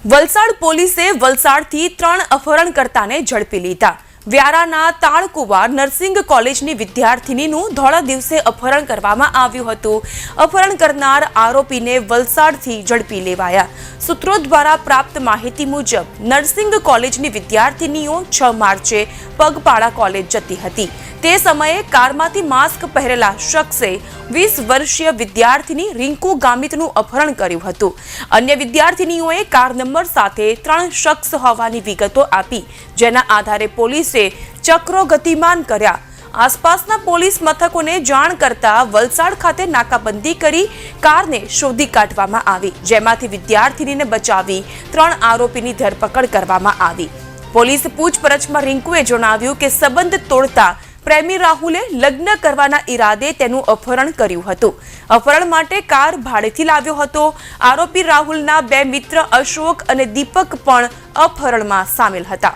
વલસાડ પોલીસે વલસાડથી 3 અપહરણકર્તાને ઝડપી લીધા। વ્યારાના તાળકુવા નર્સિંગ કોલેજની વિદ્યાર્થિનીનું ધોળા દિવસે અપહરણ કરવામાં આવ્યું હતું। અપહરણ કરનાર આરોપીને વલસાડથી ઝડપી લેવાયા। સૂત્રો દ્વારા પ્રાપ્ત માહિતી મુજબ નર્સિંગ કોલેજની વિદ્યાર્થિનીઓ 6 માર્ચે પગપાળા કોલેજ જતી હતી। તે સમયે કારમાંથી માસ્ક પહેરેલા શખ્સે 20 વર્ષીય વિદ્યાર્થિની રિંકુ ગામિતનું અપહરણ કર્યું હતું। અન્ય વિદ્યાર્થિનીઓએ કાર નંબર સાથે 3 શખ્સ હોવાની વિગતો આપી, જેના આધારે પોલીસે ચક્રો ગતિમાન કર્યા। આસપાસના પોલીસ મથકોને જાણ કરતા વલસાડ ખાતે નાકાબંધી કરી કારને શોધી કાઢવામાં આવી, જેમાંથી વિદ્યાર્થિનીને બચાવી 3 આરોપીની ધરપકડ કરવામાં આવી। પોલીસ પૂછપરછમાં રિંકુએ જણાવ્યું કે સંબંધ તોડતા પ્રેમી રાહુલે લગ્ન કરવાના ઈરાદે તેનું અપહરણ કર્યું હતું। અપહરણ માટે કાર ભાડેથી લાવ્યો હતો। આરોપી રાહુલના 2 મિત્ર અશોક અને દીપક પણ અપહરણમાં સામેલ હતા।